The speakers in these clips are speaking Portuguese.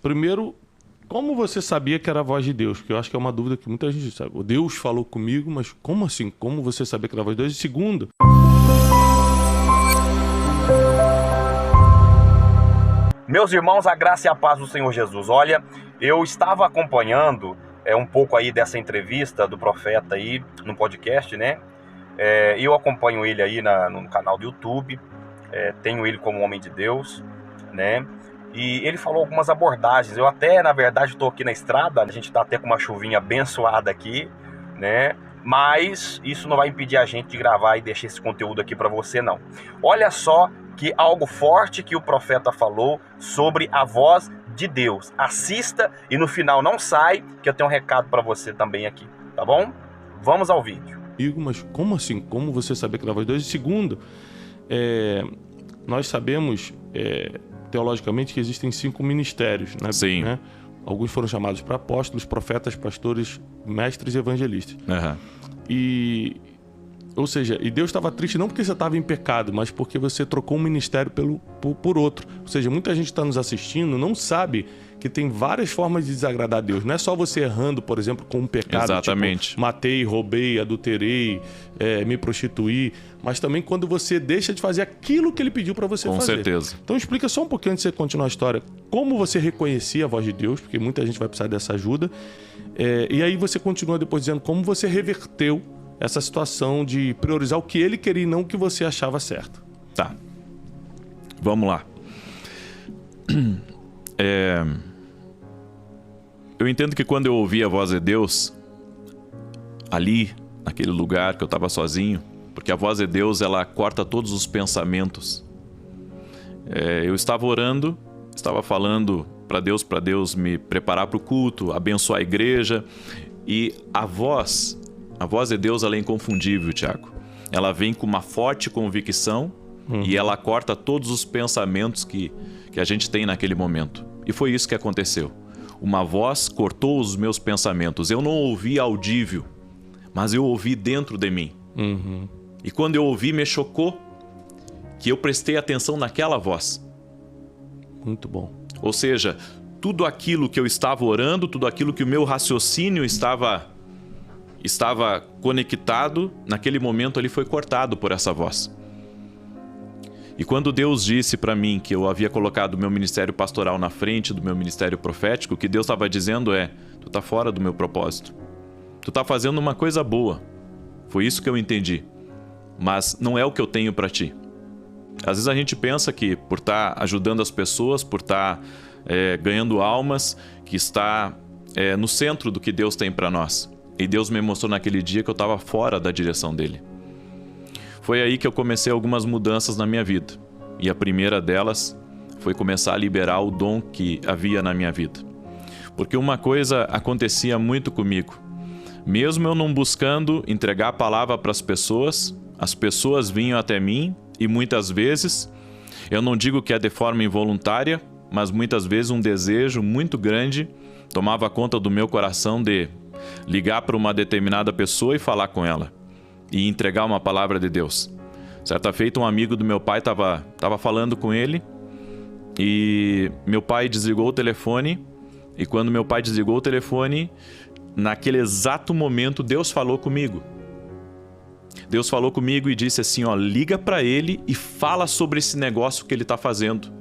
Primeiro, como você sabia que era a voz de Deus? Porque eu acho que é uma dúvida que muita gente sabe. Deus falou comigo, mas como assim? Como você sabia que era a voz de Deus? E segundo... Meus irmãos, a graça e a paz do Senhor Jesus. Olha, eu estava acompanhando um pouco aí dessa entrevista do profeta aí no podcast, né? Eu acompanho ele aí no canal do YouTube, tenho ele como homem de Deus, né? E ele falou algumas abordagens. Eu até, na verdade, estou aqui na estrada, a gente está até com uma chuvinha abençoada aqui, né? Mas isso não vai impedir a gente de gravar e deixar esse conteúdo aqui para você, não. Olha só que algo forte que o profeta falou sobre a voz de Deus. Assista e no final não sai, que eu tenho um recado para você também aqui, tá bom? Vamos ao vídeo. Mas como assim? Como você sabia que era a voz de Deus? E segundo, nós sabemos... teologicamente que existem 5 ministérios, né? Sim. Né? Alguns foram chamados para apóstolos, profetas, pastores, mestres e evangelistas. Ou seja, e Deus estava triste não porque você estava em pecado, mas porque você trocou um ministério por outro. Ou seja, muita gente está nos assistindo, não sabe que tem várias formas de desagradar a Deus. Não é só você errando, por exemplo, com um pecado. Exatamente. Tipo, matei, roubei, adulterei, me prostituí, mas também quando você deixa de fazer aquilo que ele pediu para você fazer. Com certeza. Então explica só um pouquinho antes de você continuar a história, como você reconhecia a voz de Deus, porque muita gente vai precisar dessa ajuda. E aí você continua depois dizendo como você reverteu essa situação de priorizar o que ele queria e não o que você achava certo. Tá. Vamos lá. Eu entendo que quando eu ouvi a voz de Deus, ali, naquele lugar que eu estava sozinho, porque a voz de Deus, ela corta todos os pensamentos. Eu estava orando, estava falando para Deus me preparar para o culto, abençoar a igreja, e a voz de Deus, ela é inconfundível, Tiago. Ela vem com uma forte convicção e ela corta todos os pensamentos que a gente tem naquele momento. E foi isso que aconteceu. Uma voz cortou os meus pensamentos. Eu não ouvi audível, mas eu ouvi dentro de mim. E quando eu ouvi, me chocou que eu prestei atenção naquela voz. Muito bom. Ou seja, tudo aquilo que eu estava orando, tudo aquilo que o meu raciocínio estava conectado, naquele momento ali foi cortado por essa voz. E quando Deus disse para mim que eu havia colocado o meu ministério pastoral na frente do meu ministério profético, o que Deus estava dizendo tu tá fora do meu propósito. Tu tá fazendo uma coisa boa. Foi isso que eu entendi. Mas não é o que eu tenho para ti. Às vezes a gente pensa que por estar ajudando as pessoas, por estar ganhando almas, que está no centro do que Deus tem para nós. E Deus me mostrou naquele dia que eu estava fora da direção dele. Foi aí que eu comecei algumas mudanças na minha vida. E a primeira delas foi começar a liberar o dom que havia na minha vida. Porque uma coisa acontecia muito comigo. Mesmo eu não buscando entregar a palavra para as pessoas vinham até mim e muitas vezes, eu não digo que é de forma involuntária, mas muitas vezes um desejo muito grande tomava conta do meu coração de ligar para uma determinada pessoa e falar com ela e entregar uma palavra de Deus. Certa feita, um amigo do meu pai estava falando com ele e meu pai desligou o telefone. E quando meu pai desligou o telefone, naquele exato momento, Deus falou comigo. Deus falou comigo e disse assim, liga para ele e fala sobre esse negócio que ele está fazendo.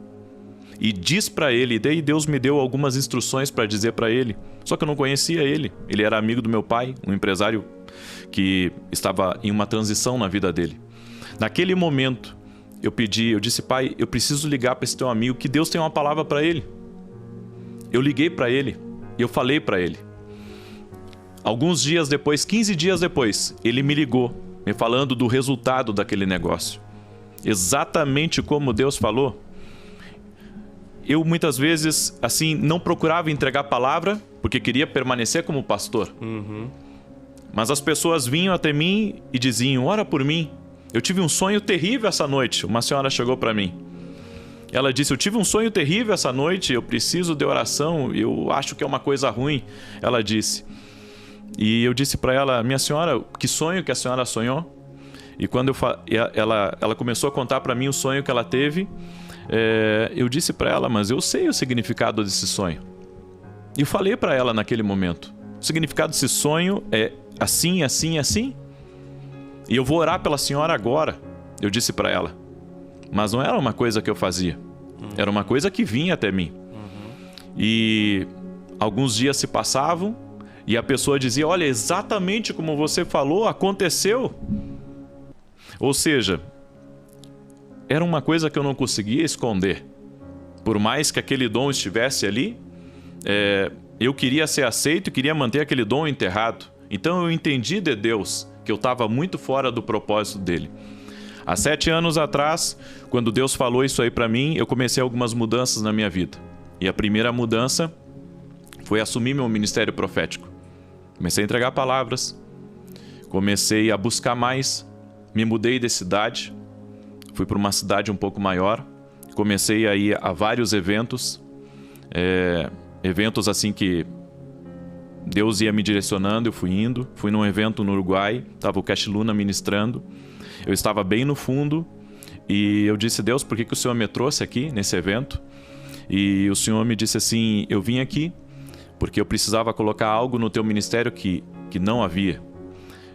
E diz para ele, daí Deus me deu algumas instruções para dizer para ele. Só que eu não conhecia ele. Ele era amigo do meu pai, um empresário que estava em uma transição na vida dele. Naquele momento, eu disse, pai, eu preciso ligar para esse teu amigo, que Deus tem uma palavra para ele. Eu liguei para ele e eu falei para ele. Alguns dias depois, 15 dias depois, ele me ligou, me falando do resultado daquele negócio. Exatamente como Deus falou. Eu muitas vezes, assim, não procurava entregar a palavra, porque queria permanecer como pastor. Mas as pessoas vinham até mim e diziam, ora por mim. Eu tive um sonho terrível essa noite. Uma senhora chegou para mim. Ela disse, eu tive um sonho terrível essa noite, eu preciso de oração, eu acho que é uma coisa ruim. Ela disse. E eu disse para ela, minha senhora, que sonho que a senhora sonhou? E quando ela começou a contar para mim o sonho que ela teve, eu disse para ela, mas eu sei o significado desse sonho. E eu falei para ela naquele momento, o significado desse sonho é assim, assim, assim. E eu vou orar pela senhora agora, eu disse para ela. Mas não era uma coisa que eu fazia, era uma coisa que vinha até mim. E alguns dias se passavam e a pessoa dizia, olha, exatamente como você falou, aconteceu. Ou seja, era uma coisa que eu não conseguia esconder. Por mais que aquele dom estivesse ali, eu queria ser aceito e queria manter aquele dom enterrado. Então eu entendi de Deus que eu estava muito fora do propósito dele. Há 7 anos atrás, quando Deus falou isso aí para mim, eu comecei algumas mudanças na minha vida. E a primeira mudança foi assumir meu ministério profético. Comecei a entregar palavras, comecei a buscar mais, me mudei de cidade, fui para uma cidade um pouco maior, comecei a ir a vários eventos, eventos assim que Deus ia me direcionando, eu fui indo. Fui num evento no Uruguai, estava o Cash Luna ministrando. Eu estava bem no fundo e eu disse, Deus, por que o Senhor me trouxe aqui nesse evento? E o Senhor me disse assim, eu vim aqui porque eu precisava colocar algo no teu ministério que não havia.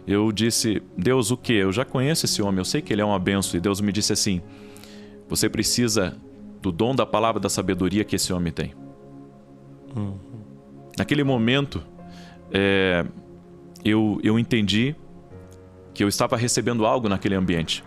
Eu disse, Deus, o quê? Eu já conheço esse homem, eu sei que ele é uma bênção. E Deus me disse assim, você precisa do dom da palavra da sabedoria que esse homem tem. Naquele momento, eu entendi que eu estava recebendo algo naquele ambiente.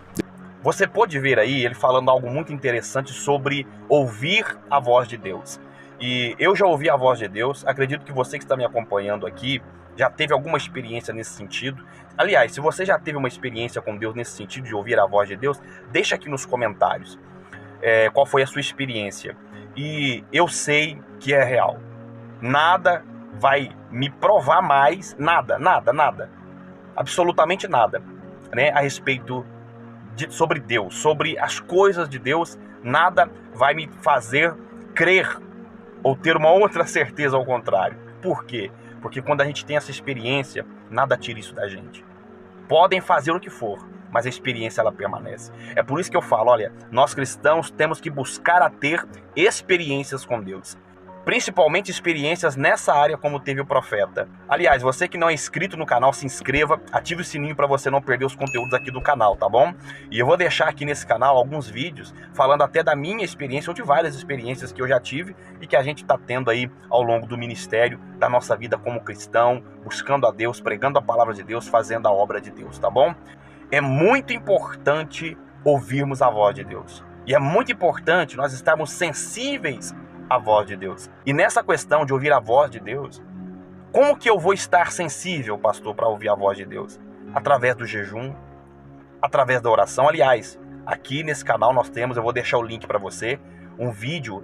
Você pôde ver aí ele falando algo muito interessante sobre ouvir a voz de Deus. E eu já ouvi a voz de Deus, acredito que você que está me acompanhando aqui já teve alguma experiência nesse sentido. Aliás, se você já teve uma experiência com Deus nesse sentido de ouvir a voz de Deus, deixa aqui nos comentários qual foi a sua experiência. E eu sei que é real. Nada vai me provar mais, nada, absolutamente nada, né, a respeito sobre Deus, sobre as coisas de Deus. Nada vai me fazer crer ou ter uma outra certeza ao contrário. Por quê? Porque quando a gente tem essa experiência, nada tira isso da gente. Podem fazer o que for, mas a experiência ela permanece. É por isso que eu falo, olha, nós cristãos temos que buscar a ter experiências com Deus. Principalmente experiências nessa área como teve o profeta. Aliás, você que não é inscrito no canal, se inscreva, ative o sininho para você não perder os conteúdos aqui do canal, tá bom? E eu vou deixar aqui nesse canal alguns vídeos falando até da minha experiência ou de várias experiências que eu já tive e que a gente está tendo aí ao longo do ministério, da nossa vida como cristão, buscando a Deus, pregando a palavra de Deus, fazendo a obra de Deus, tá bom? É muito importante ouvirmos a voz de Deus. E é muito importante nós estarmos sensíveis a voz de Deus. E nessa questão de ouvir a voz de Deus, como que eu vou estar sensível, pastor, para ouvir a voz de Deus? Através do jejum, através da oração. Aliás, aqui nesse canal nós temos, eu vou deixar o link para você, um vídeo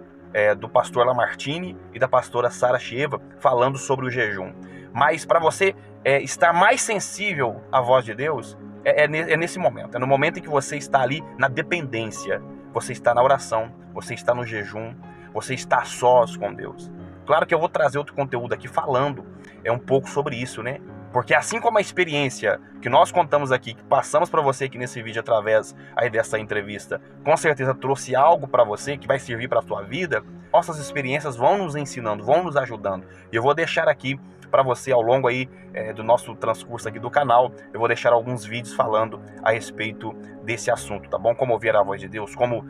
do pastor Lamartine e da pastora Sara Chieva falando sobre o jejum. Mas para você estar mais sensível à voz de Deus, é nesse momento. É no momento em que você está ali na dependência. Você está na oração, você está no jejum, você está a sós com Deus. Claro que eu vou trazer outro conteúdo aqui falando um pouco sobre isso, né? Porque assim como a experiência que nós contamos aqui, que passamos para você aqui nesse vídeo através aí dessa entrevista, com certeza trouxe algo para você que vai servir para a sua vida, nossas experiências vão nos ensinando, vão nos ajudando. E eu vou deixar aqui para você ao longo aí do nosso transcurso aqui do canal, eu vou deixar alguns vídeos falando a respeito desse assunto, tá bom? Como ouvir a voz de Deus, como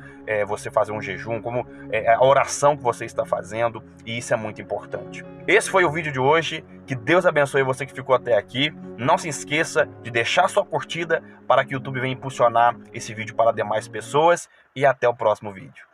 você fazer um jejum, como a oração que você está fazendo, e isso é muito importante. Esse foi o vídeo de hoje, que Deus abençoe você que ficou até aqui. Não se esqueça de deixar sua curtida para que o YouTube venha impulsionar esse vídeo para demais pessoas, e até o próximo vídeo.